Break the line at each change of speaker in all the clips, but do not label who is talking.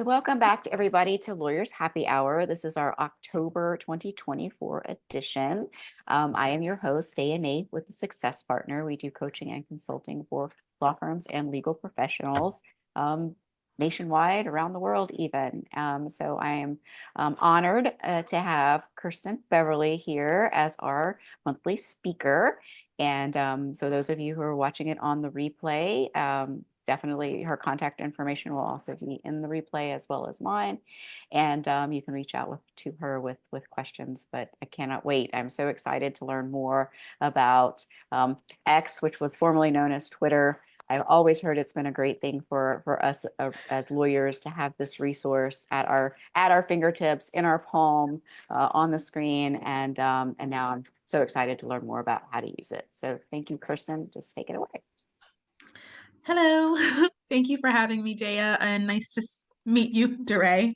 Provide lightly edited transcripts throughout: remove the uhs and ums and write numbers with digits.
So welcome back to everybody to Lawyers Happy Hour. This is our October 2024 edition. I am your host, Daya Naef with the Success Partner. We do coaching and consulting for law firms and legal professionals nationwide, around the world even. So I am honored to have Kirsten Beverly here as our monthly speaker. And so those of you who are watching it on the replay, definitely her contact information will also be in the replay as well as mine. And you can reach out to her with questions, but I cannot wait. I'm so excited to learn more about X, which was formerly known as Twitter. I've always heard it's been a great thing for us as lawyers to have this resource at our fingertips, in our palm, on the screen, and now I'm so excited to learn more about how to use it. So thank you, Kirsten. Just take it away.
Hello, thank you for having me, Daya, and nice to meet you, DeRay.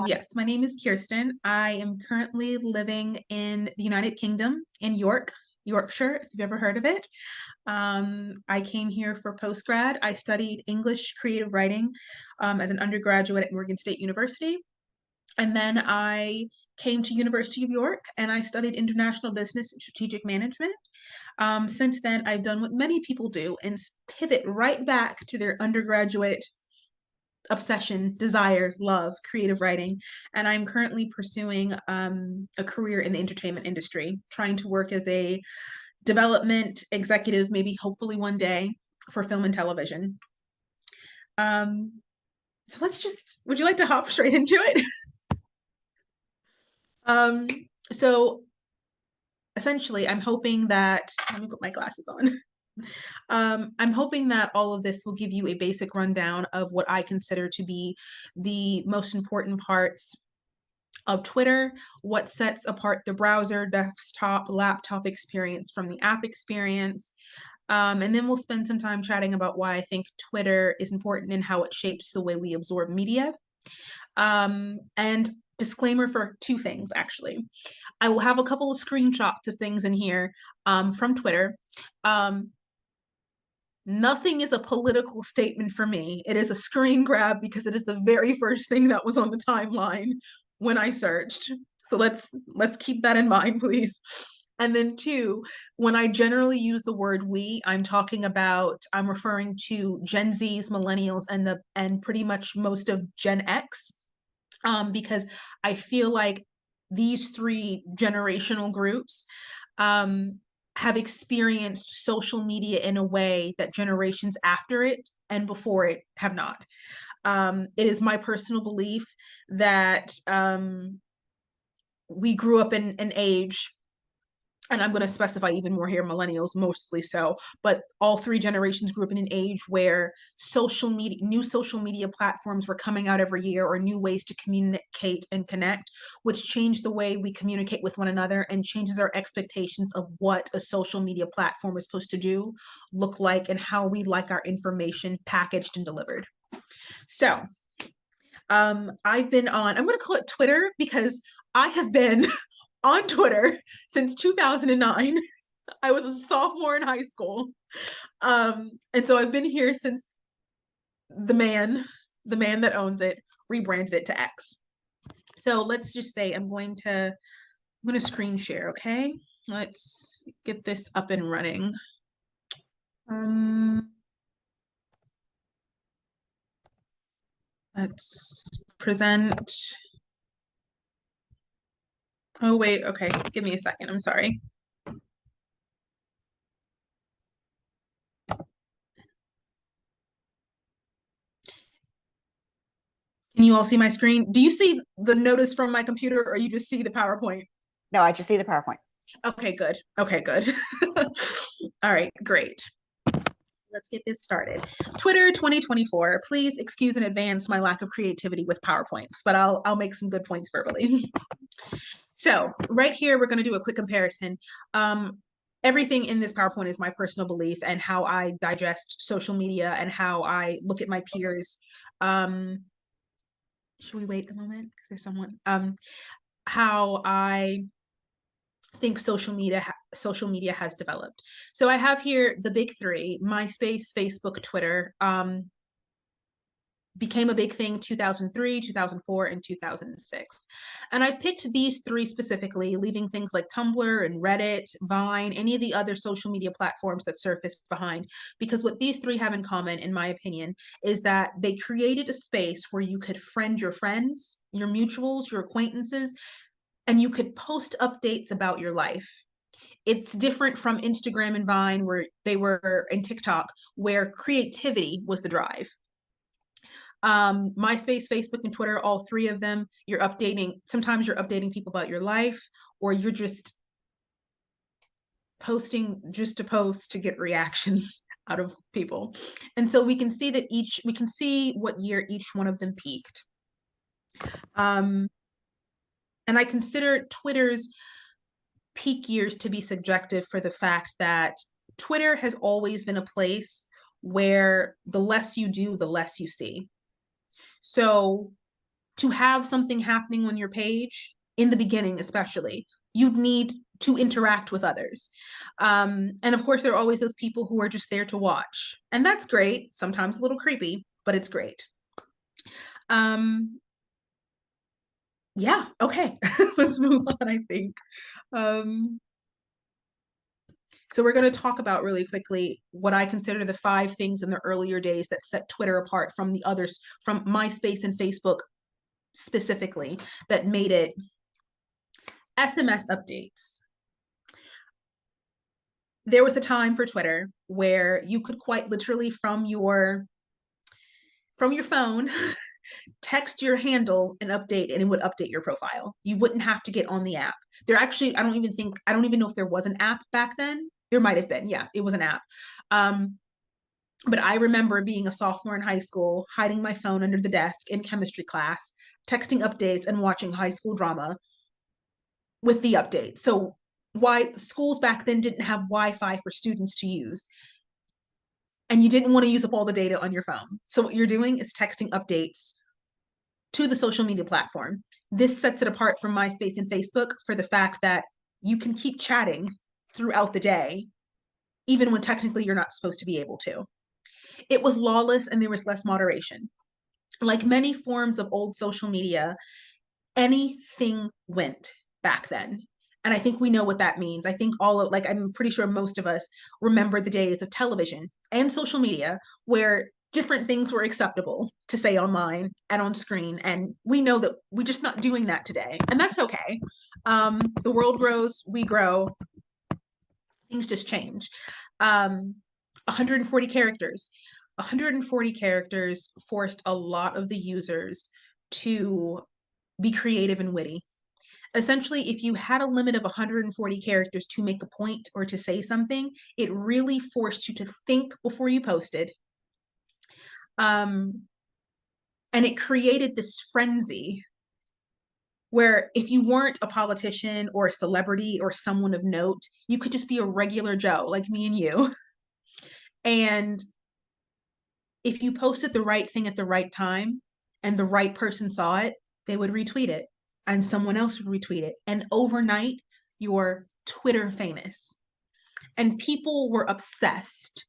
Yes, my name is Kirsten. I am currently living in the United Kingdom in Yorkshire, if you've ever heard of it. I came here for postgrad. I studied English creative writing as an undergraduate at Morgan State University. And then I came to University of York and I studied international business and strategic management. Since then, I've done what many people do and pivot right back to their undergraduate obsession, desire, love, creative writing. And I'm currently pursuing a career in the entertainment industry, trying to work as a development executive, maybe hopefully one day for film and television. So would you like to hop straight into it? Um, so essentially, I'm hoping that, let me put my glasses on. I'm hoping that all of this will give you a basic rundown of what I consider to be the most important parts of Twitter, what sets apart the browser, desktop, laptop experience from the app experience. And then we'll spend some time chatting about why I think Twitter is important and how it shapes the way we absorb media. And disclaimer for two things, actually. I will have a couple of screenshots of things in here from Twitter. Nothing is a political statement for me. It is a screen grab because it is the very first thing that was on the timeline when I searched. So let's keep that in mind, please. And then two, when I generally use the word we, I'm referring to Gen Zs, millennials, and pretty much most of Gen X, because I feel like these three generational groups have experienced social media in a way that generations after it and before it have not. It is my personal belief that we grew up in an age, and I'm going to specify even more here, millennials mostly so, but all three generations grew up in an age where new social media platforms were coming out every year, or new ways to communicate and connect, which changed the way we communicate with one another and changes our expectations of what a social media platform is supposed to do, look like, and how we like our information packaged and delivered. So I'm going to call it Twitter because I have been on Twitter since 2009. I was a sophomore in high school. And so I've been here since the man that owns it rebranded it to X. So let's just say I'm going to screen share, okay? Let's get this up and running. Let's present. Oh, wait, okay. Give me a second. I'm sorry. Can you all see my screen? Do you see the notice from my computer, or you just see the PowerPoint?
No, I just see the PowerPoint.
Okay, good. Okay, good. All right, great. Let's get this started. Twitter 2024. Please excuse in advance my lack of creativity with PowerPoints, but I'll make some good points verbally. So right here, we're going to do a quick comparison. Everything in this PowerPoint is my personal belief and how I digest social media and how I look at my peers. Should we wait a moment? Because there's someone. How I think social media has developed. So I have here the big three: MySpace, Facebook, Twitter. became a big thing 2003, 2004, and 2006. And I've picked these three specifically, leaving things like Tumblr and Reddit, Vine, any of the other social media platforms that surfaced behind, because what these three have in common, in my opinion, is that they created a space where you could friend your friends, your mutuals, your acquaintances, and you could post updates about your life. It's different from Instagram and Vine, where they were, and TikTok, where creativity was the drive. MySpace, Facebook, and Twitter, all three of them, you're updating. Sometimes you're updating people about your life, or you're just posting just to post to get reactions out of people. And so we can see that we can see what year each one of them peaked. And I consider Twitter's peak years to be subjective for the fact that Twitter has always been a place where the less you do, the less you see. So to have something happening on your page, in the beginning especially, you'd need to interact with others. And of course, there are always those people who are just there to watch. And that's great, sometimes a little creepy, but it's great. Yeah, okay, let's move on, I think. So we're going to talk about really quickly what I consider the 5 things in the earlier days that set Twitter apart from the others, from MySpace and Facebook specifically, that made it. SMS updates. There was a time for Twitter where you could quite literally from your phone text your handle and update, and it would update your profile. You wouldn't have to get on the app. There actually, I don't even know if there was an app back then. There might have been. Yeah, it was an app. But I remember being a sophomore in high school, hiding my phone under the desk in chemistry class, texting updates and watching high school drama with the update. So why schools back then didn't have Wi-Fi for students to use, and you didn't want to use up all the data on your phone. So what you're doing is texting updates to the social media platform. This sets it apart from MySpace and Facebook for the fact that you can keep chatting throughout the day, even when technically you're not supposed to be able to. It was lawless and there was less moderation. Like many forms of old social media, anything went back then. And I think we know what that means. I think I'm pretty sure most of us remember the days of television and social media where different things were acceptable to say online and on screen. And we know that we're just not doing that today. And that's okay. The world grows, we grow, things just change. 140 characters. 140 characters forced a lot of the users to be creative and witty. Essentially, if you had a limit of 140 characters to make a point or to say something, it really forced you to think before you posted. And it created this frenzy where if you weren't a politician or a celebrity or someone of note, you could just be a regular Joe like me and you. And if you posted the right thing at the right time and the right person saw it, they would retweet it and someone else would retweet it. And overnight, you're Twitter famous. And people were obsessed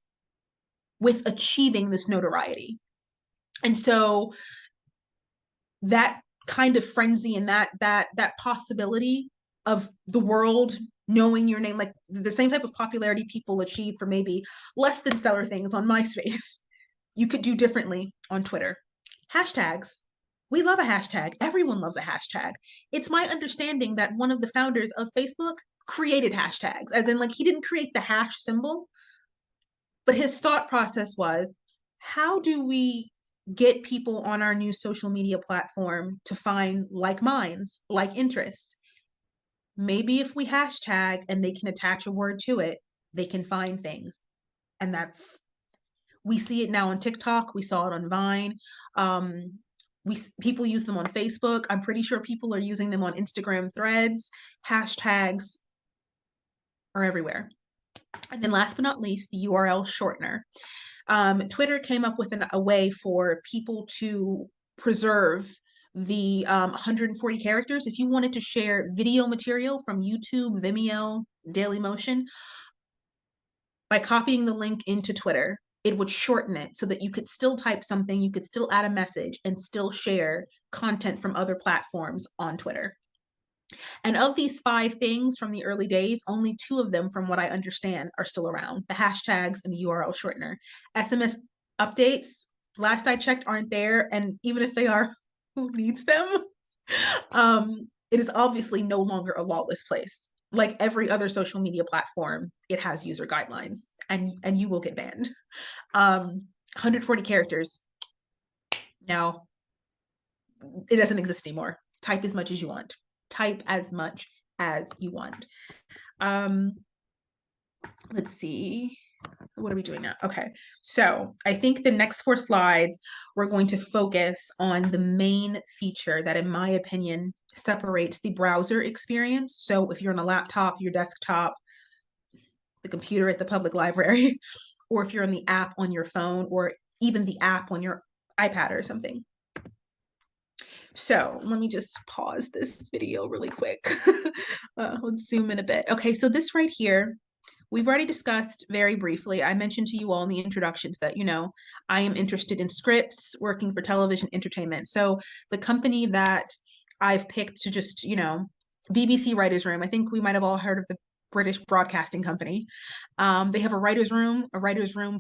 with achieving this notoriety. And so that kind of frenzy and that possibility of the world knowing your name, like the same type of popularity people achieve for maybe less than stellar things on MySpace, you could do differently on Twitter. Hashtags. We love a hashtag. Everyone loves a hashtag. It's my understanding that one of the founders of Facebook created hashtags, as in, like, he didn't create the hash symbol, but his thought process was, how do we get people on our new social media platform to find like minds, like interests? Maybe if we hashtag and they can attach a word to it, they can find things. And we see it now on TikTok. We saw it on Vine. People use them on Facebook. I'm pretty sure people are using them on Instagram threads. Hashtags are everywhere. And then last but not least, the URL shortener. Twitter came up with a way for people to preserve the 140 characters. If you wanted to share video material from YouTube, Vimeo, Dailymotion, by copying the link into Twitter, it would shorten it so that you could still type something, you could still add a message and still share content from other platforms on Twitter. And of these 5 things from the early days, only 2 of them, from what I understand, are still around: the hashtags and the URL shortener. SMS updates, last I checked, aren't there. And even if they are, who needs them? It is obviously no longer a lawless place. Like every other social media platform, it has user guidelines, and you will get banned. 140 characters. Now, it doesn't exist anymore. Type as much as you want. Type as much as you want. Let's see. What are we doing now? Okay, so I think the next 4 slides, we're going to focus on the main feature that, in my opinion, separates the browser experience. So if you're on a laptop, your desktop, the computer at the public library, or if you're on the app on your phone, or even the app on your iPad or something. So let me just pause this video really quick. Let's zoom in a bit. Okay, so this right here, we've already discussed very briefly. I mentioned to you all in the introductions that, I am interested in scripts, working for television entertainment. So the company that I've picked to just, BBC Writers Room, I think we might have all heard of the British Broadcasting Company. They have a writer's room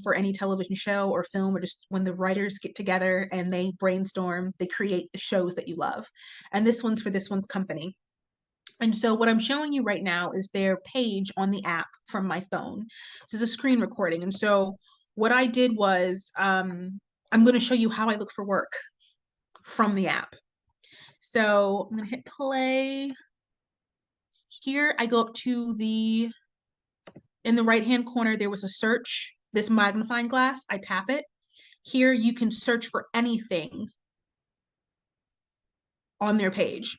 for any television show or film, or just when the writers get together and they brainstorm, they create the shows that you love. And this one's for this one's company. And so what I'm showing you right now is their page on the app from my phone. This is a screen recording. And so what I did was, I'm going to show you how I look for work from the app. So I'm going to hit play. Here I go up to in the right-hand corner, there was a search, this magnifying glass. I tap it. Here you can search for anything on their page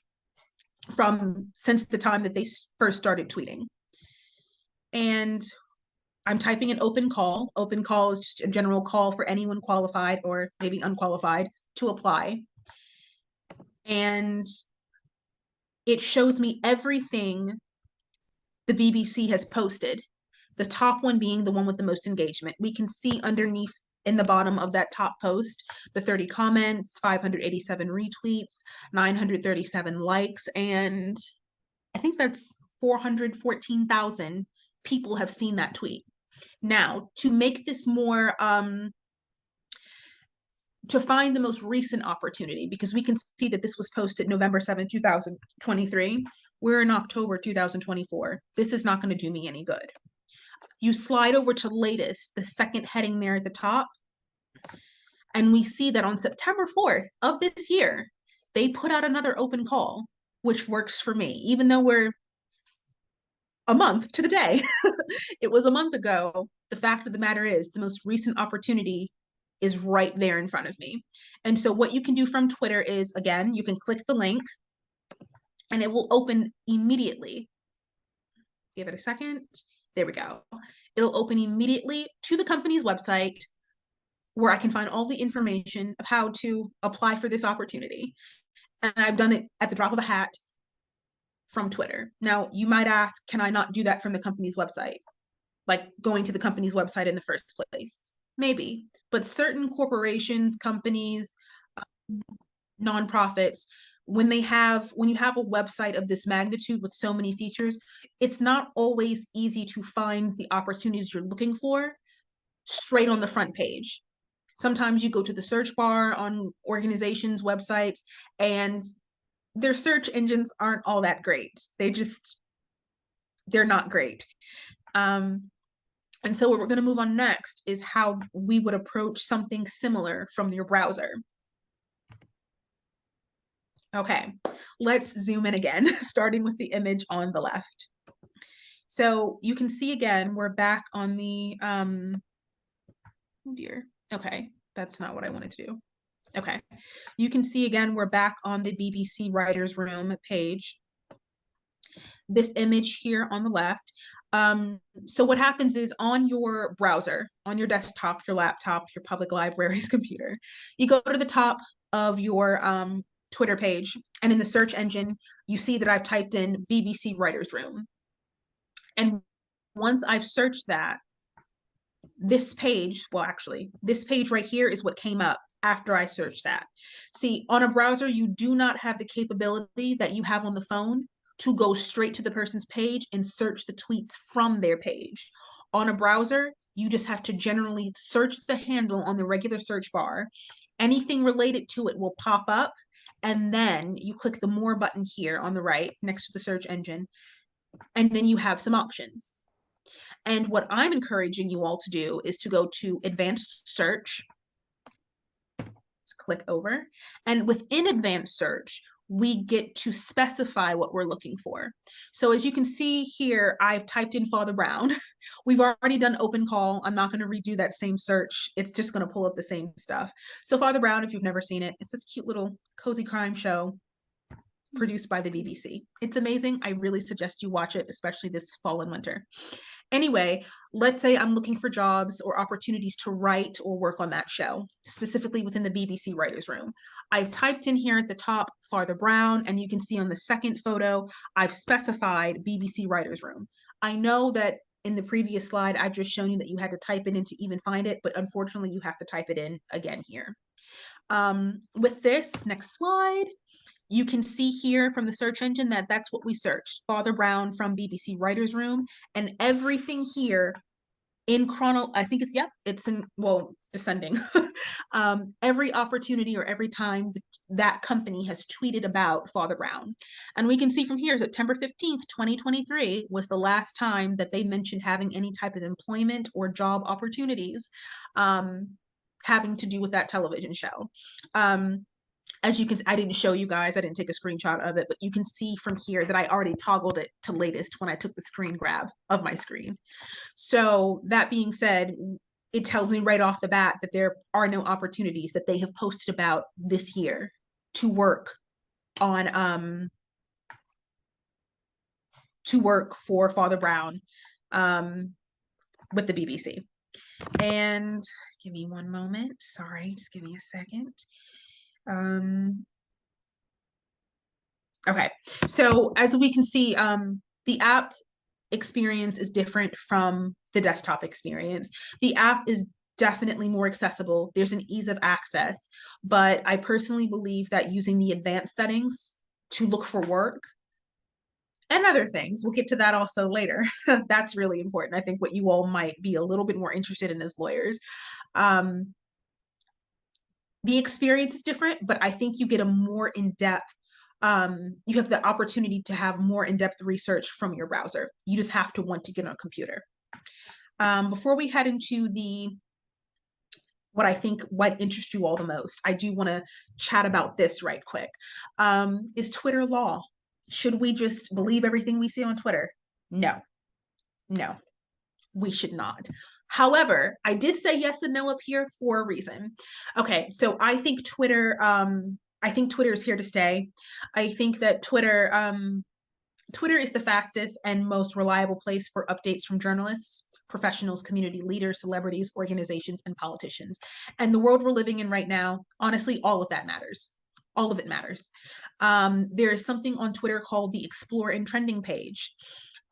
since the time that they first started tweeting. And I'm typing an open call. Open call is just a general call for anyone qualified or maybe unqualified to apply. And it shows me everything the BBC has posted, the top one being the one with the most engagement. We can see underneath in the bottom of that top post, the 30 comments, 587 retweets, 937 likes, and I think that's 414,000 people have seen that tweet. Now, to make this more, to find the most recent opportunity, because we can see that this was posted November 7th, 2023. We're in October 2024. This is not going to do me any good. You slide over to latest, the second heading there at the top, and we see that on September 4th of this year, they put out another open call, which works for me, even though we're a month to the day. It was a month ago. The fact of the matter is, the most recent opportunity is right there in front of me. And so what you can do from Twitter is, again, you can click the link and it will open immediately. Give it a second. There we go. It'll open immediately to the company's website, where I can find all the information of how to apply for this opportunity. And I've done it at the drop of a hat from Twitter. Now, you might ask, can I not do that from the company's website? Like going to the company's website in the first place? Maybe, but certain corporations, companies, nonprofits, when you have a website of this magnitude with so many features, it's not always easy to find the opportunities you're looking for straight on the front page. Sometimes you go to the search bar on organizations' websites and their search engines aren't all that great. They're not great. And so what we're going to move on next is how we would approach something similar from your browser. Okay, let's zoom in again, starting with the image on the left. So you can see again, we're back on the, oh dear, okay, that's not what I wanted to do. Okay, you can see again, we're back on the BBC Writers Room page. This image here on the left. So what happens is, on your browser, on your desktop, your laptop, your public library's computer, you go to the top of your Twitter page, and in the search engine, you see that I've typed in BBC Writers Room. And once I've searched that, this page, well, actually, this page right here is what came up after I searched that. See, on a browser, you do not have the capability that you have on the phone to go straight to the person's page and search the tweets from their page. On a browser, you just have to generally search the handle on the regular search bar. Anything related to it will pop up, and then you click the more button here on the right next to the search engine, and then you have some options. And what I'm encouraging you all to do is to go to advanced search. Let's click over. And within advanced search, we get to specify what we're looking for. So as you can see here, I've typed in Father Brown. We've already done open call. I'm not going to redo that same search. It's just going to pull up the same stuff. So Father Brown, if you've never seen it, it's this cute little cozy crime show produced by the BBC. It's amazing. I really suggest you watch it, especially this fall and winter. Anyway, let's say I'm looking for jobs or opportunities to write or work on that show, specifically within the BBC Writers Room. I've typed in here at the top, Father Brown, and you can see on the second photo, I've specified BBC Writers Room. I know that in the previous slide, I've just shown you that you had to type it in to even find it, but unfortunately, you have to type it in again here. With this, next slide, you can see here from the search engine that that's what we searched, Father Brown from BBC Writers Room, and everything here in I think it's, yep, it's in, well, descending. Every opportunity or every time that company has tweeted about Father Brown. And we can see from here, September 15th, 2023 was the last time that they mentioned having any type of employment or job opportunities having to do with that television show. As you can, I didn't show you guys, I didn't take a screenshot of it, but you can see from here that I already toggled it to latest when I took the screen grab of my screen. So that being said, it tells me right off the bat that there are no opportunities that they have posted about this year to work on, to work for Father Brown with the BBC. And give me one moment, sorry, just give me a second. Okay, so as we can see, the app experience is different from the desktop experience. The app is definitely more accessible. There's an ease of access, but I personally believe that using the advanced settings to look for work and other things, we'll get to that also later. That's really important. I think what you all might be a little bit more interested in as lawyers. The experience is different, but I think you get a more in-depth, you have the opportunity to have more in-depth research from your browser. You just have to want to get on a computer. Before we head into what I think might interest you all the most, I do want to chat about this right quick. Is Twitter law? Should we just believe everything we see on Twitter? No, no, we should not. However, I did say yes and no up here for a reason. Okay, so I think Twitter is here to stay. I think that Twitter is the fastest and most reliable place for updates from journalists, professionals, community leaders, celebrities, organizations, and politicians. And the world we're living in right now, honestly, all of that matters. All of it matters. There is something on Twitter called the Explore and Trending page.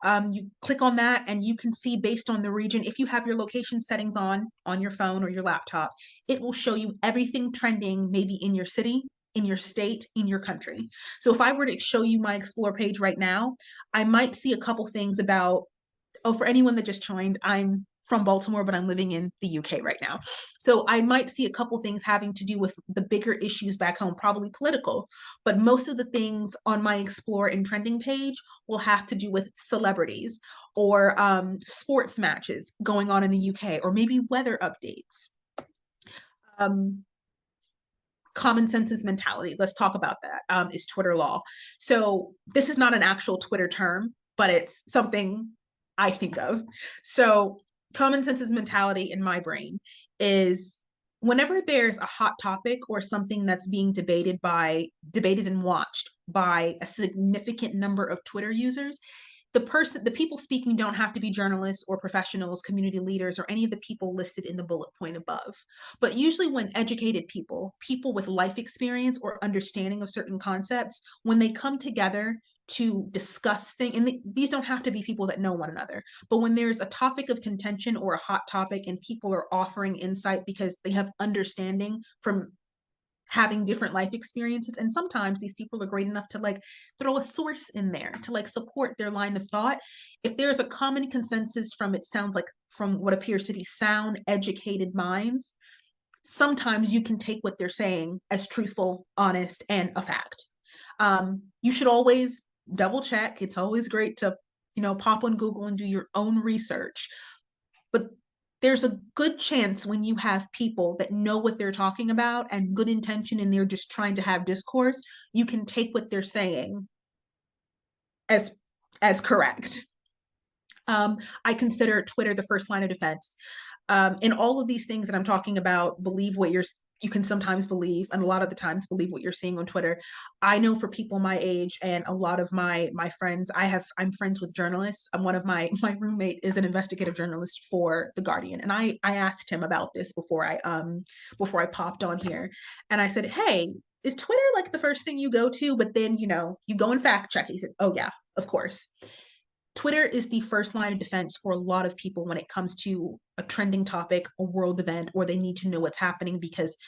You click on that and you can see based on the region, if you have your location settings on your phone or your laptop, it will show you everything trending maybe in your city, in your state, in your country. So if I were to show you my Explore page right now, I might see a couple things about, oh, for anyone that just joined, I'm from Baltimore, but I'm living in the UK right now. So I might see a couple things having to do with the bigger issues back home, probably political, but most of the things on my Explore and Trending page will have to do with celebrities or sports matches going on in the UK, or maybe weather updates. Common senses mentality, let's talk about that, is Twitter law. So this is not an actual Twitter term, but it's something I think of. So common senses mentality in my brain is whenever there's a hot topic or something that's being debated and watched by a significant number of Twitter users, the people speaking don't have to be journalists or professionals, community leaders, or any of the people listed in the bullet point above. But usually when educated people, people with life experience or understanding of certain concepts, when they come together to discuss things, and these don't have to be people that know one another, but when there's a topic of contention or a hot topic and people are offering insight because they have understanding from having different life experiences, and sometimes these people are great enough to like throw a source in there to like support their line of thought. If there's a common consensus from, it sounds like, from what appears to be sound educated minds, sometimes you can take what they're saying as truthful, honest, and a fact. You should always double check. It's always great to, pop on Google and do your own research, but there's a good chance when you have people that know what they're talking about and good intention and they're just trying to have discourse, you can take what they're saying as correct. I consider Twitter the first line of defense. In all of these things that I'm talking about, believe what you can sometimes believe, and a lot of the times believe what you're seeing on Twitter. I know for people my age and a lot of my friends, I'm friends with journalists. I'm one of my roommate is an investigative journalist for The Guardian, and I asked him about this before I popped on here, and I said, hey, is Twitter like the first thing you go to? But then you go and fact check. He said, oh yeah, of course. Twitter is the first line of defense for a lot of people when it comes to a trending topic, a world event, or they need to know what's happening, because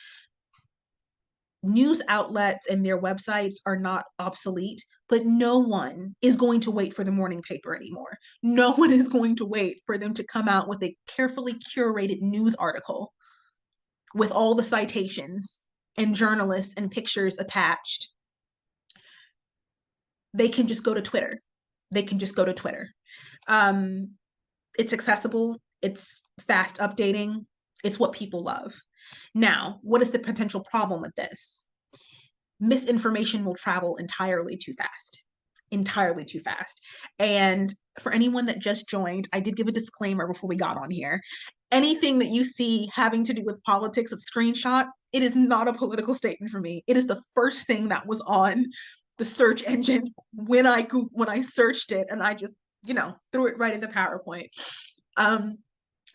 news outlets and their websites are not obsolete, but no one is going to wait for the morning paper anymore. No one is going to wait for them to come out with a carefully curated news article with all the citations and journalists and pictures attached. They can just go to Twitter. It's accessible, it's fast updating, it's what people love. Now, what is the potential problem with this? Misinformation will travel entirely too fast. Entirely too fast. And for anyone that just joined, I did give a disclaimer before we got on here. Anything that you see having to do with politics, a screenshot, it is not a political statement for me. It is the first thing that was on the search engine when I searched it, and I just, threw it right in the PowerPoint.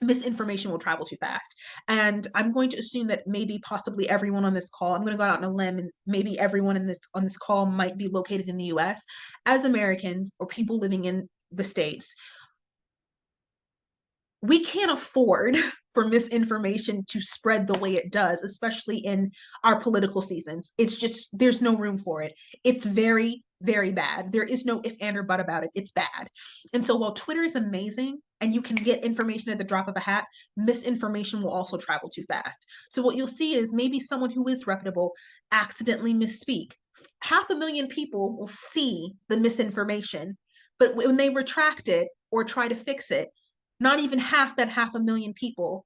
Misinformation will travel too fast. And I'm going to assume that maybe possibly everyone on this call, I'm going to go out on a limb, and maybe everyone on this call might be located in the US. As Americans or people living in the States, we can't afford for misinformation to spread the way it does, especially in our political seasons. It's just, there's no room for it. It's very, very bad. There is no if, and, or but about it. It's bad. And so while Twitter is amazing and you can get information at the drop of a hat, misinformation will also travel too fast. So what you'll see is maybe someone who is reputable accidentally misspeak. 500,000 people will see the misinformation, but when they retract it or try to fix it, not even half that 500,000 people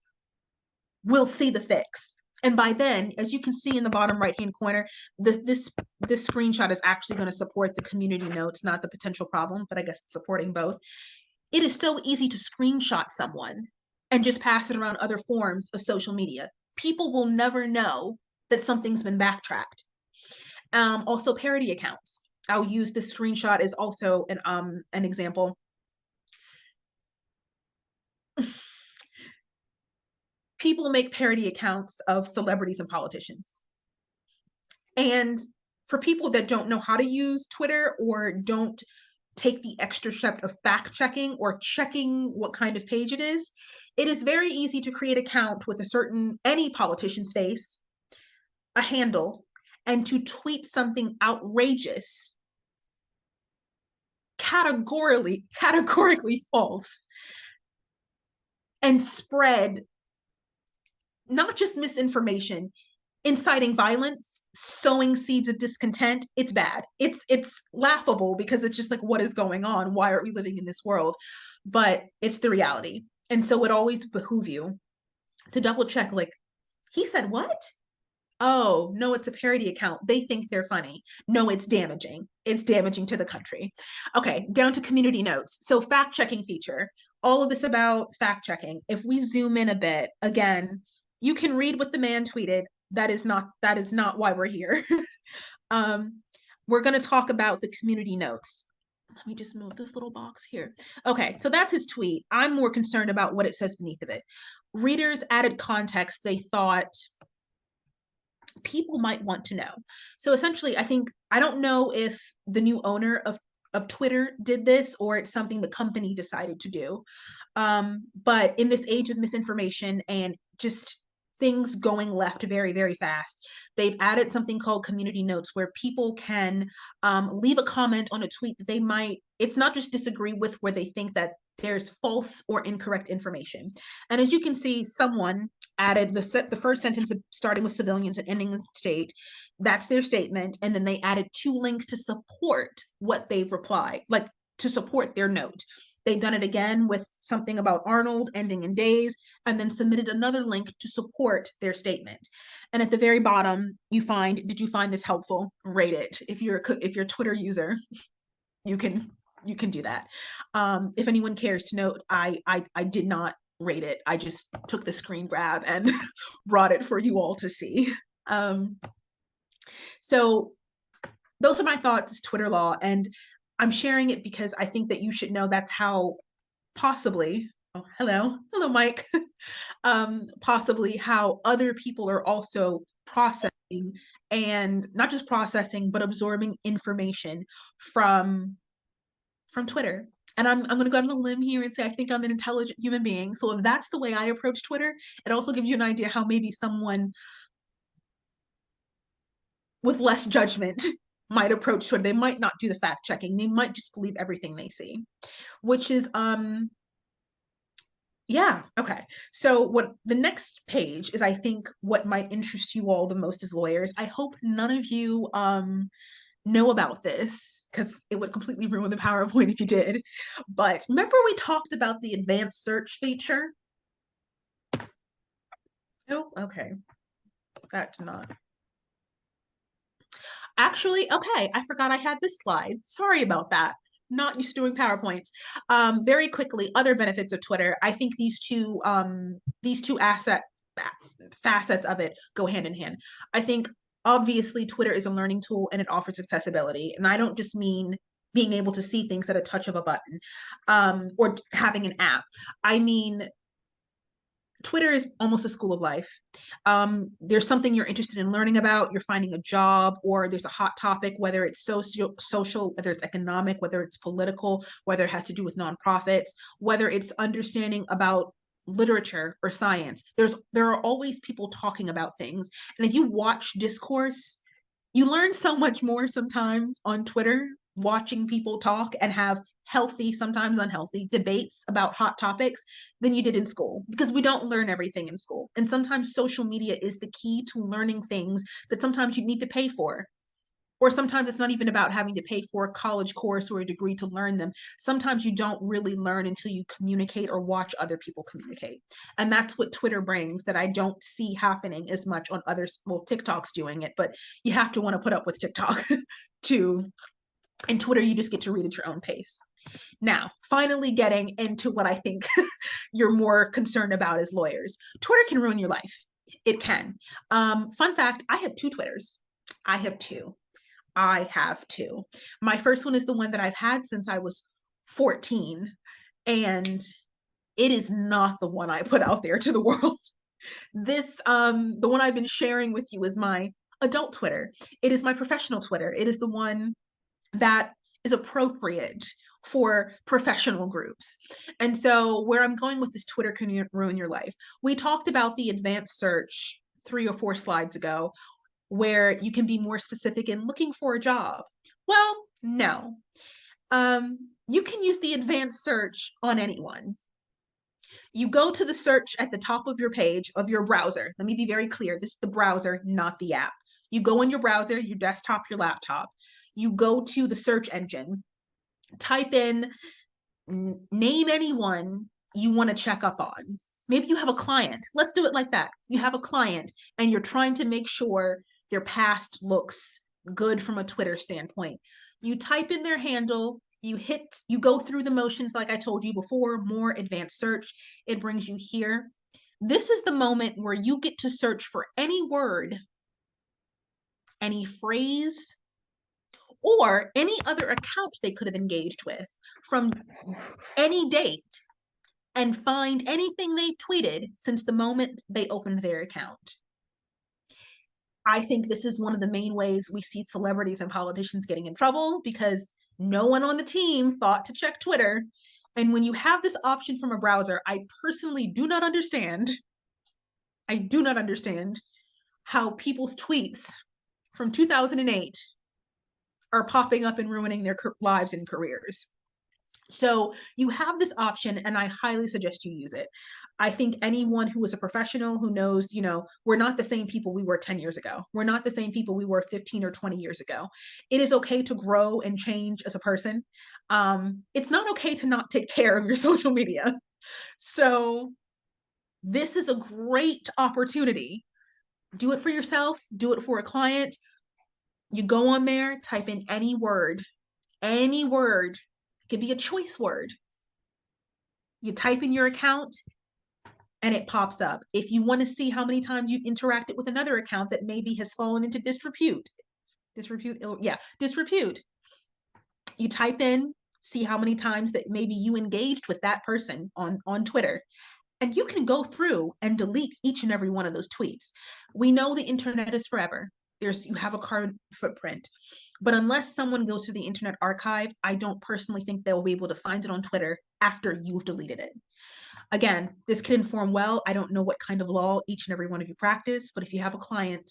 will see the fix. And by then, as you can see in the bottom right-hand corner, this screenshot is actually going to support the community notes, not the potential problem, but I guess it's supporting both. It is so easy to screenshot someone and just pass it around other forms of social media. People will never know that something's been backtracked. Also, parody accounts. I'll use this screenshot as also an example. People make parody accounts of celebrities and politicians. And for people that don't know how to use Twitter or don't take the extra step of fact checking or checking what kind of page it is very easy to create an account with any politician's face, a handle, and to tweet something outrageous, categorically false, and spread not just misinformation, inciting violence, sowing seeds of discontent. It's bad. It's laughable because it's just like, what is going on? Why are we living in this world? But it's the reality. And so it always behoove you to double check, like, he said what? Oh, no, it's a parody account. They think they're funny. No, it's damaging. It's damaging to the country. Okay, down to community notes. So fact checking feature. All of this about fact checking. If we zoom in a bit, again, you can read what the man tweeted. That is not why we're here. We're going to talk about the community notes. let me just move this little box here. Okay, so that's his tweet. I'm more concerned about what it says beneath of it. Readers added context they thought people might want to know. So essentially, I don't know if the new owner of Twitter did this or it's something the company decided to do. But in this age of misinformation and just things going left very, very fast, they've added something called community notes where people can leave a comment on a tweet that they might, it's not just disagree with, where they think that there's false or incorrect information. And as you can see, someone added the first sentence starting with civilians and ending with state. That's their statement. And then they added 2 links to support what they've replied, like to support their note. They've done it again with something about Arnold ending in days, and then submitted another link to support their statement. And at the very bottom, you find, did you find this helpful? Rate it. If you're a Twitter user, you can do that. If anyone cares to note, I did not rate it. I just took the screen grab and brought it for you all to see. So those are my thoughts, Twitter law, and I'm sharing it because I think that you should know that's how possibly, oh, hello, Mike, possibly how other people are also processing, and not just processing, but absorbing information from Twitter. And I'm going to go on a limb here and say I think I'm an intelligent human being. So if that's the way I approach Twitter, it also gives you an idea how maybe someone with less judgment might approach Twitter. They might not do the fact checking. They might just believe everything they see, which is yeah, okay. So what the next page is, I think what might interest you all the most as lawyers. I hope none of you know about this because it would completely ruin the PowerPoint if you did. But remember we talked about the advanced search feature? Oh, okay. That did not. Actually, okay, I forgot I had this slide. Sorry about that. Not used to doing PowerPoints. Very quickly, other benefits of Twitter. I think these two facets of it go hand in hand. I think obviously Twitter is a learning tool and it offers accessibility. And I don't just mean being able to see things at a touch of a button, or having an app. I mean, Twitter is almost a school of life. There's something you're interested in learning about, you're finding a job, or there's a hot topic, whether it's social, whether it's economic, whether it's political, whether it has to do with nonprofits, whether it's understanding about literature or science. There are always people talking about things. And if you watch discourse, you learn so much more sometimes on Twitter, watching people talk and have healthy, sometimes unhealthy debates about hot topics than you did in school, because we don't learn everything in school. And sometimes social media is the key to learning things that sometimes you need to pay for. Or sometimes it's not even about having to pay for a college course or a degree to learn them. Sometimes you don't really learn until you communicate or watch other people communicate. And that's what Twitter brings that I don't see happening as much on others. Well, TikTok's doing it, but you have to want to put up with TikTok to, in Twitter, you just get to read at your own pace. Now, finally getting into what I think you're more concerned about as lawyers. Twitter can ruin your life. It can. Fun fact, I have 2 Twitters. I have two. My first one is the one that I've had since I was 14, and it is not the one I put out there to the world. The one I've been sharing with you is my adult Twitter. It is my professional Twitter. It is the one that is appropriate for professional groups. And so where I'm going with this Twitter can ruin your life. We talked about the advanced search 3 or 4 slides ago, where you can be more specific in looking for a job. Well, no. You can use the advanced search on anyone. You go to the search at the top of your page of your browser. Let me be very clear. This is the browser, not the app. You go in your browser, your desktop, your laptop. You go to the search engine, type in, name anyone you want to check up on. Maybe you have a client. Let's do it like that. You have a client and you're trying to make sure their past looks good from a Twitter standpoint. You type in their handle, you go through the motions like I told you before, more advanced search. It brings you here. This is the moment where you get to search for any word, any phrase, or any other account they could have engaged with from any date and find anything they've tweeted since the moment they opened their account. I think this is one of the main ways we see celebrities and politicians getting in trouble, because no one on the team thought to check Twitter. And when you have this option from a browser, I personally do not understand. I do not understand how people's tweets from 2008 are popping up and ruining their lives and careers. So you have this option, and I highly suggest you use it. I think anyone who is a professional who knows, we're not the same people we were 10 years ago. We're not the same people we were 15 or 20 years ago. It is okay to grow and change as a person. It's not okay to not take care of your social media. So this is a great opportunity. Do it for yourself, do it for a client. You go on there, type in any word. It could be a choice word. You type in your account and it pops up. If you want to see how many times you've interacted with another account that maybe has fallen into disrepute, you type in, see how many times that maybe you engaged with that person on Twitter. And you can go through and delete each and every one of those tweets. We know the internet is forever. You have a carbon footprint. But unless someone goes to the Internet Archive, I don't personally think they'll be able to find it on Twitter after you've deleted it. Again, this can inform well. I don't know what kind of law each and every one of you practice, but if you have a client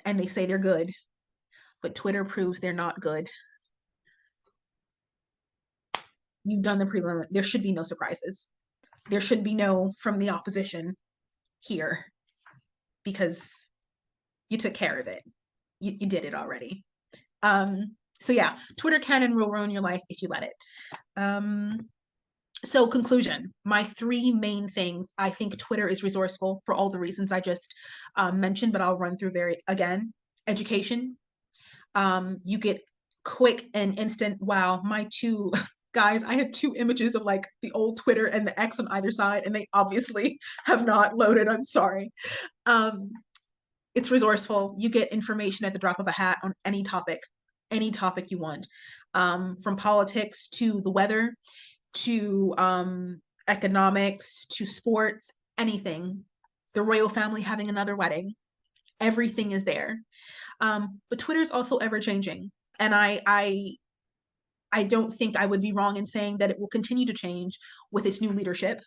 and they say they're good, but Twitter proves they're not good, you've done the prelim. There should be no surprises. There should be no from the opposition here, because you took care of it. You did it already. So yeah, Twitter can and will ruin your life if you let it. So conclusion, my three main things. I think Twitter is resourceful for all the reasons I just mentioned, but I'll run through again. Education. You get quick and instant, wow, my two guys, I had two images of like the old Twitter and the X on either side, and they obviously have not loaded. I'm sorry. It's resourceful. You get information at the drop of a hat on any topic you want, from politics to the weather to economics to sports, anything. The royal family having another wedding, everything is there. But Twitter is also ever changing, and I don't think I would be wrong in saying that it will continue to change with its new leadership.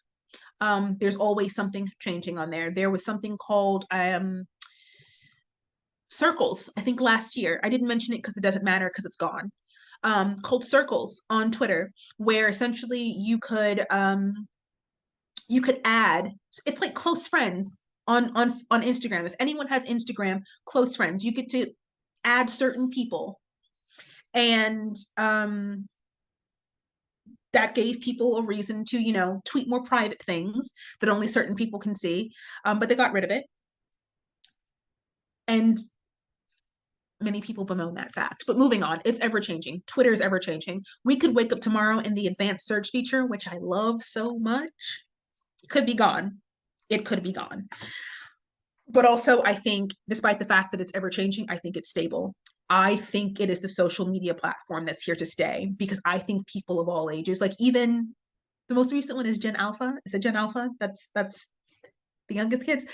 There's always something changing on there. There was something called Circles, I think last year. I didn't mention it because it doesn't matter because it's gone. Called Circles on Twitter, where essentially you could add. It's like close friends on Instagram. If anyone has Instagram, close friends, you get to add certain people, and that gave people a reason to tweet more private things that only certain people can see. But they got rid of it, and many people bemoan that fact. But moving on, it's ever changing. Twitter is ever changing. We could wake up tomorrow and the advanced search feature, which I love so much, could be gone. It could be gone. But also, I think, despite the fact that it's ever changing, I think it's stable. I think it is the social media platform that's here to stay, because I think people of all ages, like even the most recent one is Gen Alpha. Is it Gen Alpha? That's the youngest kids.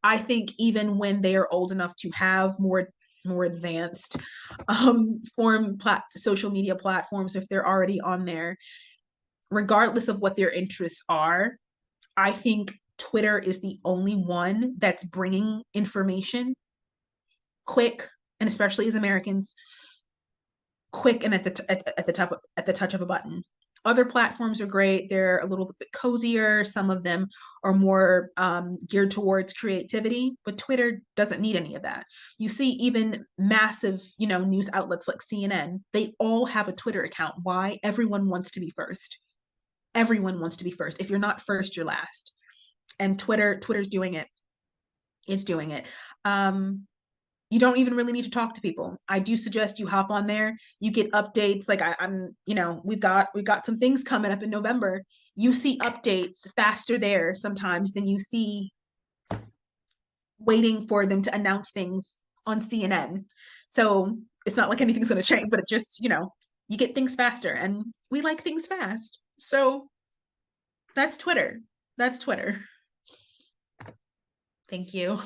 I think even when they are old enough to have more advanced social media platforms, if they're already on there, regardless of what their interests are, I think Twitter is the only one that's bringing information quick, and especially as Americans, quick and at the touch of a button. Other platforms are great. They're a little bit cozier. Some of them are more geared towards creativity, but Twitter doesn't need any of that. You see even massive, news outlets like CNN, they all have a Twitter account. Why? Everyone wants to be first. Everyone wants to be first. If you're not first, you're last. And Twitter's doing it. It's doing it. You don't even really need to talk to people. I do suggest you hop on there. You get updates. Like we've got some things coming up in November. You see updates faster there sometimes than you see waiting for them to announce things on CNN. So it's not like anything's going to change, but it just, you get things faster and we like things fast. So that's Twitter. That's Twitter. Thank you.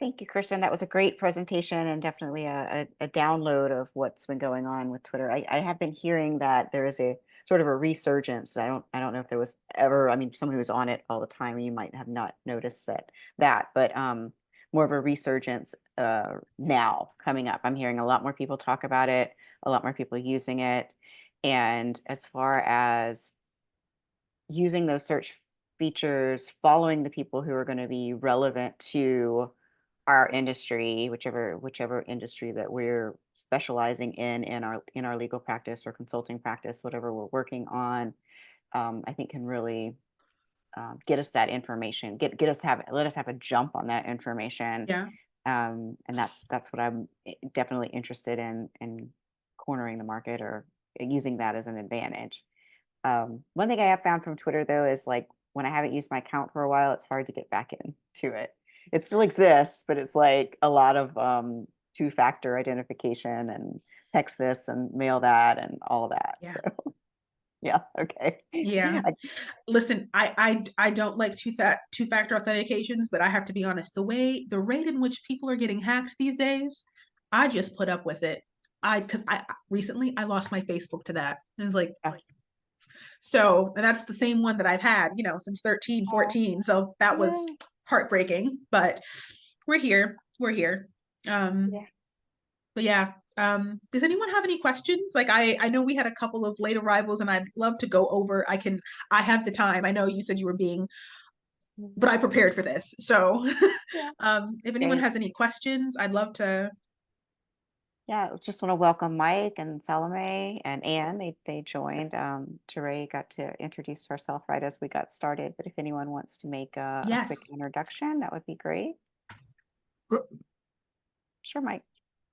Thank you, Kirsten. That was a great presentation and definitely a download of what's been going on with Twitter. I have been hearing that there is a sort of a resurgence. I don't know if there was ever, I mean, someone who was on it all the time, you might have not noticed that, but more of a resurgence now coming up. I'm hearing a lot more people talk about it, a lot more people using it. And as far as using those search features, following the people who are going to be relevant to our industry, whichever industry that we're specializing in our legal practice or consulting practice, whatever we're working on, I think can really get us that information, let us have a jump on that information.
Yeah.
And that's what I'm definitely interested in cornering the market or using that as an advantage. One thing I have found from Twitter though is like when I haven't used my account for a while, it's hard to get back into it. It still exists, but it's like a lot of two-factor identification and text this and mail that and all that.
Yeah.
So yeah, okay.
Yeah. Listen, I don't like two-factor authentications, but I have to be honest, the rate in which people are getting hacked these days, I just put up with it. Because I recently I lost my Facebook to that. It was like,
Yeah.
so, and that's the same one that I've had, since 13, 14. So that was heartbreaking, but we're here. We're here.
Yeah.
But yeah, does anyone have any questions? Like I know we had a couple of late arrivals and I'd love to go over. I have the time. I know you said you were being, but I prepared for this. So
Yeah.
if anyone has any questions, I'd love to.
Yeah, I just want to welcome Mike and Salome and Anne. They joined. Jeray got to introduce herself right as we got started, but if anyone wants to make a
Yes.
quick introduction, that would be great. Sure, Mike.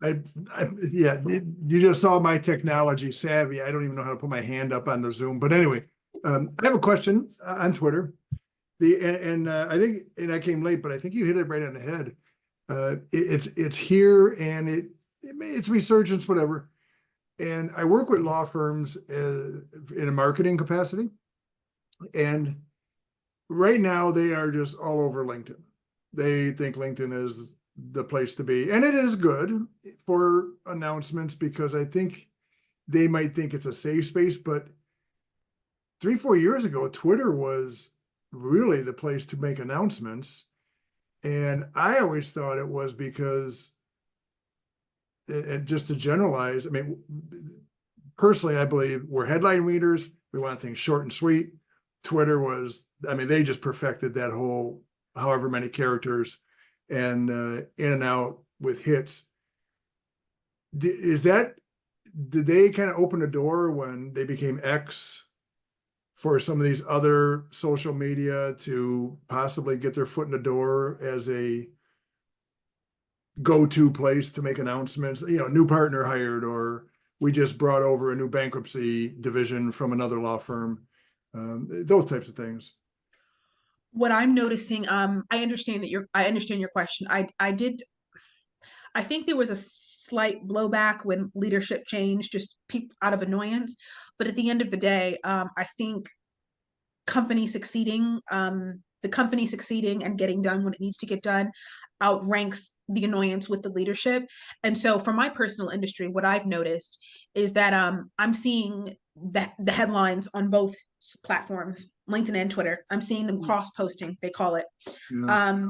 Yeah, you just saw my technology savvy. I don't even know how to put my hand up on the Zoom. But anyway, I have a question on Twitter. I think, and I came late, but I think you hit it right on the head. It's here and it's resurgence, whatever. And I work with law firms in a marketing capacity. And right now they are just all over LinkedIn. They think LinkedIn is the place to be. And it is good for announcements because I think they might think it's a safe space. But 3-4 years ago, Twitter was really the place to make announcements. And I always thought it was because, and just to generalize, I mean, personally, I believe we're headline readers. We want things short and sweet. Twitter was, I mean, they just perfected that whole however many characters and in and out with hits. Did they kind of open the door when they became X for some of these other social media to possibly get their foot in the door as a go-to place to make announcements, new partner hired, or we just brought over a new bankruptcy division from another law firm, those types of things.
What I'm noticing, I understand your question. I think there was a slight blowback when leadership changed, just out of annoyance. But at the end of the day, I think the company succeeding and getting done when it needs to get done outranks the annoyance with the leadership. And so for my personal industry, what I've noticed is that I'm seeing that the headlines on both platforms, LinkedIn and Twitter, I'm seeing them cross-posting, they call it.
Yeah.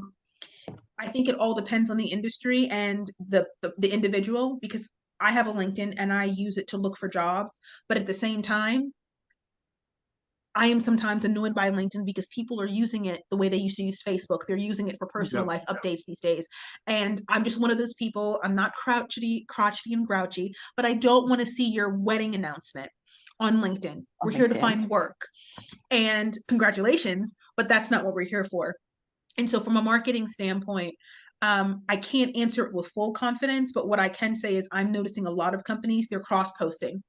I think it all depends on the industry and the individual, because I have a LinkedIn and I use it to look for jobs, but at the same time, I am sometimes annoyed by LinkedIn because people are using it the way they used to use Facebook. They're using it for personal life updates these days. And I'm just one of those people. I'm not crotchety and grouchy, but I don't want to see your wedding announcement on LinkedIn. We're here to find work. And congratulations, but that's not what we're here for. And so from a marketing standpoint, I can't answer it with full confidence, but what I can say is I'm noticing a lot of companies, they're cross-posting.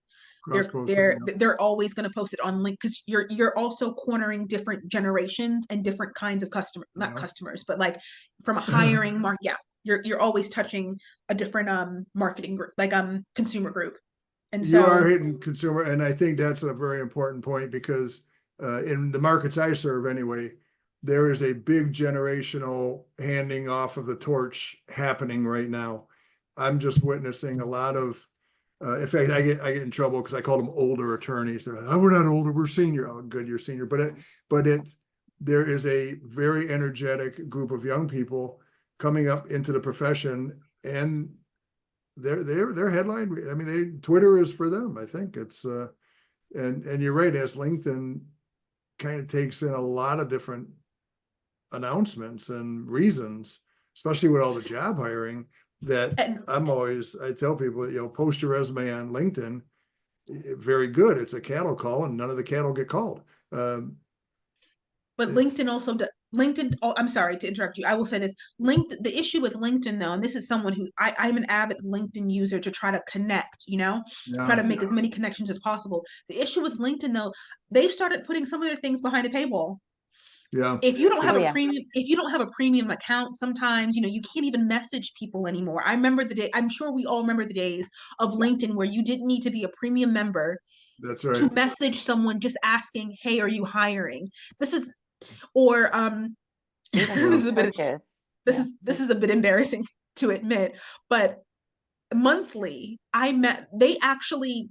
Cross-post it, yeah.
They're always going to post it on link because you're also cornering different generations and different kinds of not
Yeah.
customers, but like from a hiring mark. Yeah, you're always touching a different marketing group, like consumer group. And
You are
so
hitting consumer, and I think that's a very important point because in the markets I serve anyway, there is a big generational handing off of the torch happening right now. I'm just witnessing a lot of, in fact, I get in trouble because I call them older attorneys. They're like, oh, we're not older, we're senior. Oh, good, you're senior. But there is a very energetic group of young people coming up into the profession, and their headline. I mean, Twitter is for them. I think it's and you're right. As LinkedIn kind of takes in a lot of different announcements and reasons, especially with all the job hiring. That I tell people, post your resume on LinkedIn. Very good. It's a cattle call, and none of the cattle get called.
But LinkedIn also LinkedIn. Oh, I'm sorry to interrupt you. I will say this. The issue with LinkedIn though, and this is someone who I'm an avid LinkedIn user to try to connect, try to make as many connections as possible. The issue with LinkedIn though, they've started putting some of their things behind a paywall.
Yeah.
If you don't have
Oh,
a premium, if you don't have a premium account, sometimes, you can't even message people anymore. I remember the day, I'm sure we all remember the days of LinkedIn where you didn't need to be a premium member
That's
to
right.
message someone just asking, hey, are you hiring? This is, or
Even
this is a bit
searches.
this is a bit embarrassing to admit, but monthly they actually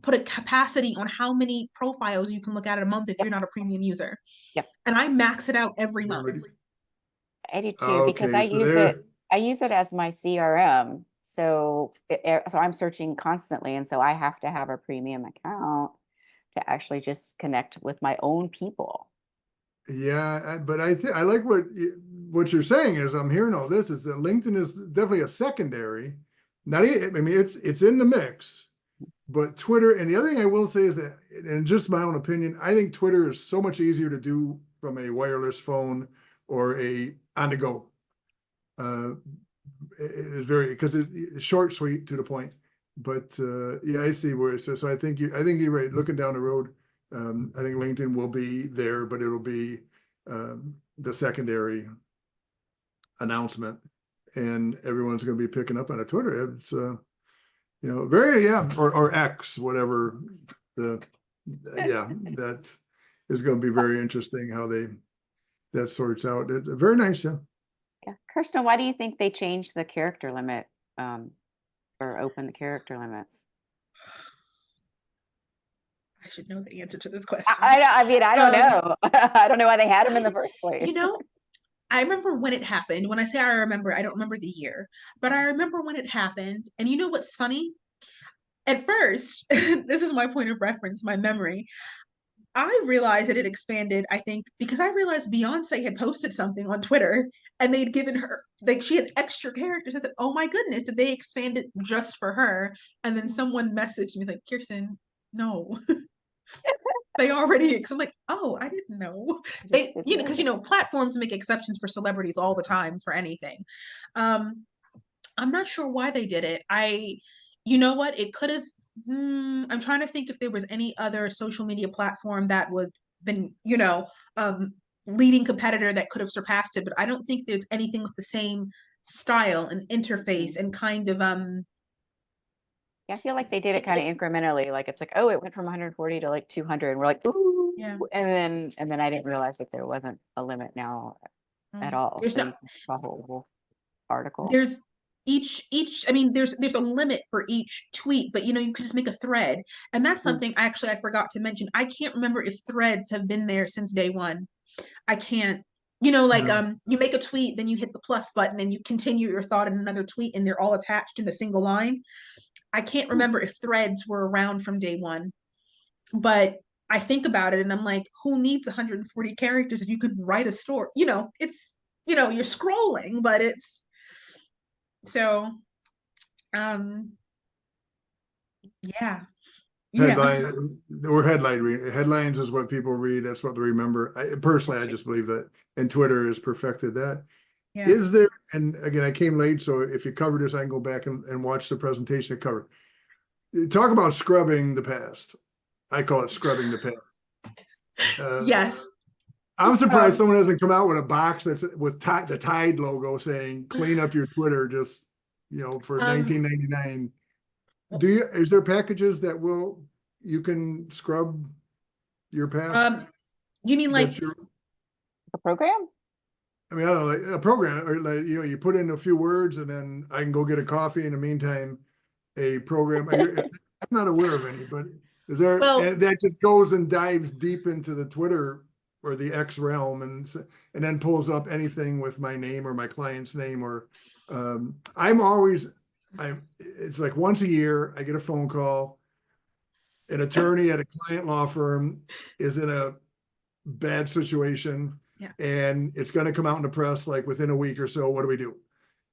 put a capacity on how many profiles you can look at a month if you're not a premium user.
Yep.
And I max it out every month.
I do too, because
Okay,
I use it as my CRM. So I'm searching constantly, and so I have to have a premium account to actually just connect with my own people.
Yeah, but I think I like what you're saying is I'm hearing all this is that LinkedIn is definitely a secondary. Not, I mean, it's in the mix, but Twitter, and the other thing I will say is that, and just my own opinion, I think Twitter is so much easier to do from a wireless phone or a on the go. It's very, because it's short, sweet, to the point. But yeah, I see where it says. So I think you're right. Looking down the road, I think LinkedIn will be there, but it'll be the secondary announcement, and everyone's going to be picking up on a Twitter. It's very, yeah, or X, whatever that is going to be very interesting how that sorts out. Very nice, yeah.
Yeah. Kirsten, why do you think they changed the character limit or open the character limits?
I should know the answer to this question.
I mean, I don't know. I don't know why they had them in the first place.
I remember when it happened. When I say I remember, I don't remember the year, but I remember when it happened. And you know what's funny? At first, this is my point of reference, my memory. I realized that it expanded, I think, because I realized Beyonce had posted something on Twitter and they'd given her, like, she had extra characters. I said, oh my goodness, did they expand it just for her? And then someone messaged me, like, Kirsten, no. They already, I'm like, oh, I didn't know. They, because platforms make exceptions for celebrities all the time for anything. I'm not sure why they did it. You know what? It could have. I'm trying to think if there was any other social media platform that was been, leading competitor that could have surpassed it. But I don't think there's anything with the same style and interface and kind of
Yeah, I feel like they did it kind of incrementally. Like it's like, oh, it went from 140 to like 200, and we're like, ooh,
yeah.
And then I didn't realize that there wasn't a limit now at all.
There's
So
no
you can the whole article.
There's I mean, there's a limit for each tweet, but you could just make a thread, and that's something I forgot to mention. I can't remember if threads have been there since day one. I can't. You make a tweet, then you hit the plus button, and you continue your thought in another tweet, and they're all attached in a single line. I can't remember if threads were around from day one, but I think about it and I'm like, who needs 140 characters if you could write a story? It's, you're scrolling, but it's so, yeah.
Headlines is what people read. That's what they remember. I just believe that, and Twitter has perfected that.
Yeah.
Is there, and again, I came late, so if you covered this, I can go back and watch the presentation I covered. talk about scrubbing the past. I call it scrubbing the past.
Yes.
I'm surprised someone hasn't come out with a box that's with the Tide logo saying "Clean up your Twitter," just for $19.99. Is there packages that you can scrub your past?
You mean like
A program?
I mean, I don't know, like a program, or like you put in a few words and then I can go get a coffee. In the meantime, a program. I'm not aware of any, but is there? And that just goes and dives deep into the Twitter or the X realm, and then pulls up anything with my name or my client's name. Or it's like once a year I get a phone call. An attorney at a client law firm is in a bad situation, and it's going to come out in the press like within a week or so. What do we do?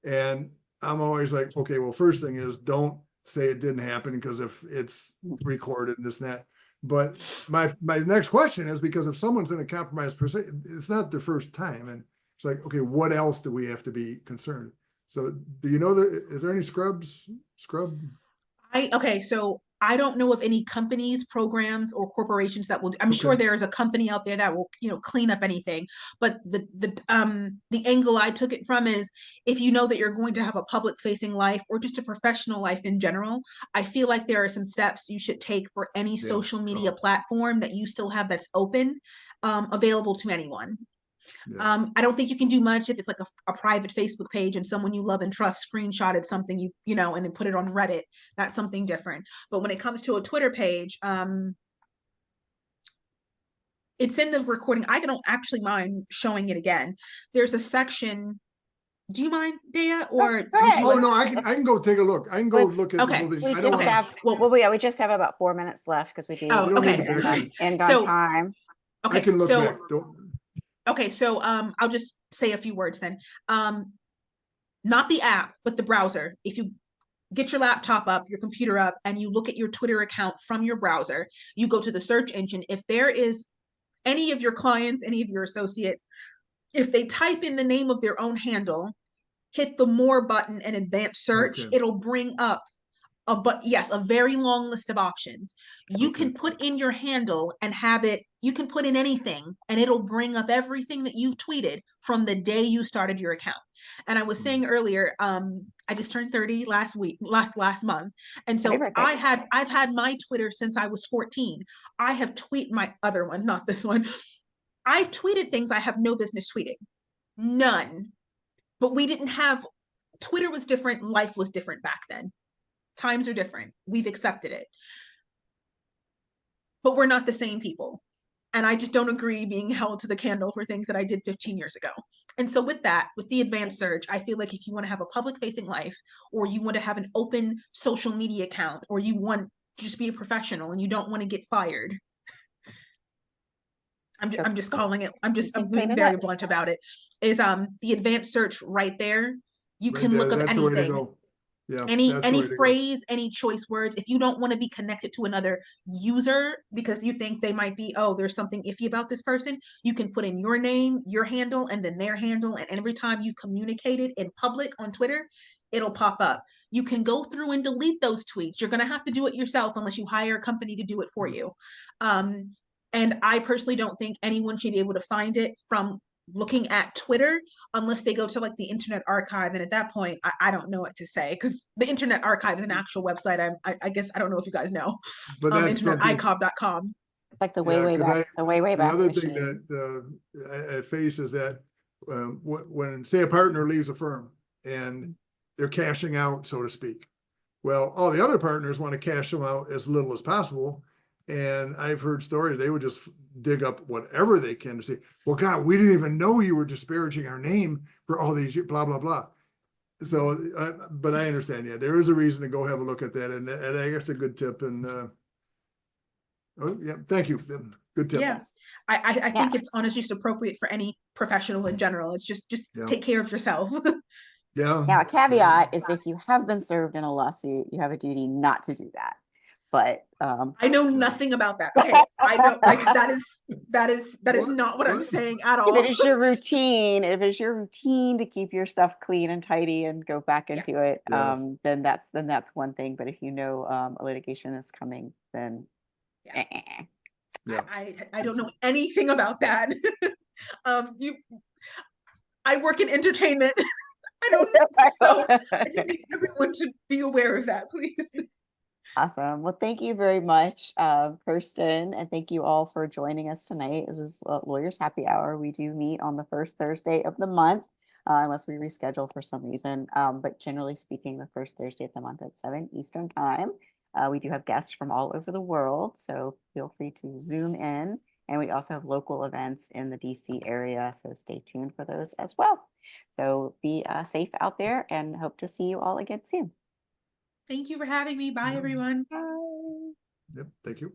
And I'm always like, okay, well, first thing is don't say it didn't happen, because if it's recorded and this and that. But my next question is, because if someone's in a compromised position, it's not their first time, and it's like, okay, what else do we have to be concerned? So do you know is there any scrub?
So I don't know of any companies, programs, or corporations that will. I'm sure there is a company out there that will, clean up anything. But the angle I took it from is, if you know that you're going to have a public facing life or just a professional life in general, I feel like there are some steps you should take for any social media platform that you still have that's open, available to anyone. I don't think you can do much if it's like a private Facebook page and someone you love and trust screenshotted something and then put it on Reddit. That's something different. But when it comes to a Twitter page, it's in the recording. I don't actually mind showing it again. There's a section. Do you mind, Daya? Or
no, I can go take a look. I can go look at the whole thing.
We just have about 4 minutes left, because we do end on time.
Okay,
I can look back.
Okay, so I'll just say a few words then. Not the app, but the browser. If you get your laptop up, your computer up, and you look at your Twitter account from your browser, you go to the search engine. If there is any of your clients, any of your associates, if they type in the name of their own handle, hit the more button and advanced search, it'll bring up a very long list of options. You can put in your handle and have it, you can put in anything and it'll bring up everything that you've tweeted from the day you started your account. And I was saying earlier, I just turned 30 last month. And so I've had my Twitter since I was 14. I have tweeted my other one, not this one. I've tweeted things I have no business tweeting. None. But Twitter was different. Life was different back then. Times are different. We've accepted it. But we're not the same people. And I just don't agree being held to the candle for things that I did 15 years ago. And so with the advanced search, I feel like if you want to have a public facing life, or you want to have an open social media account, or you want to just be a professional and you don't want to get fired, I'm just calling it, I'm being very blunt about it, is the advanced search right there. You can look up anything. Any phrase, any choice words. If you don't want to be connected to another user because you think they might be, there's something iffy about this person, you can put in your name, your handle, and then their handle. And every time you've communicated in public on Twitter, it'll pop up. You can go through and delete those tweets. You're going to have to do it yourself unless you hire a company to do it for you. And I personally don't think anyone should be able to find it from looking at Twitter unless they go to like the Internet Archive. And at that point, I don't know what to say, because the Internet Archive is an actual website. I guess I don't know if you guys know.
But that's
internetarchive.com.
It's like the way back. The
other thing that I face is that when say a partner leaves a firm and they're cashing out, so to speak. Well, all the other partners want to cash them out as little as possible. And I've heard stories, they would just dig up whatever they can to say, well, God, we didn't even know you were disparaging our name for all these years, blah, blah, blah. So, but I understand, there is a reason to go have a look at that. And I guess a good tip. And thank you. Good tip.
Yes. I think it's honestly just appropriate for any professional in general. It's just take care of yourself.
Now, a caveat is if you have been served in a lawsuit, you have a duty not to do that. but
I know nothing about that. Okay, I know like that is
What?
not what I'm
What?
saying at
if
all.
it's your routine, if it's your routine to keep your stuff clean and tidy and go back
Yeah.
into it,
Yes.
then that's one thing. But if you know a litigation is coming, then
Yeah.
Yeah.
I don't know anything about that. You I work in entertainment. I don't so I just need everyone to be aware of that, please.
Awesome. Well, thank you very much, Kirsten, and thank you all for joining us tonight. This is Lawyers Happy Hour. We do meet on the first Thursday of the month, unless we reschedule for some reason. But generally speaking, the first Thursday of the month at 7 Eastern Time. We do have guests from all over the world, so feel free to Zoom in. And we also have local events in the DC area, so stay tuned for those as well. So be safe out there and hope to see you all again soon.
Thank you for having me. Bye,
Yeah.
everyone.
Bye.
Yep. Thank you.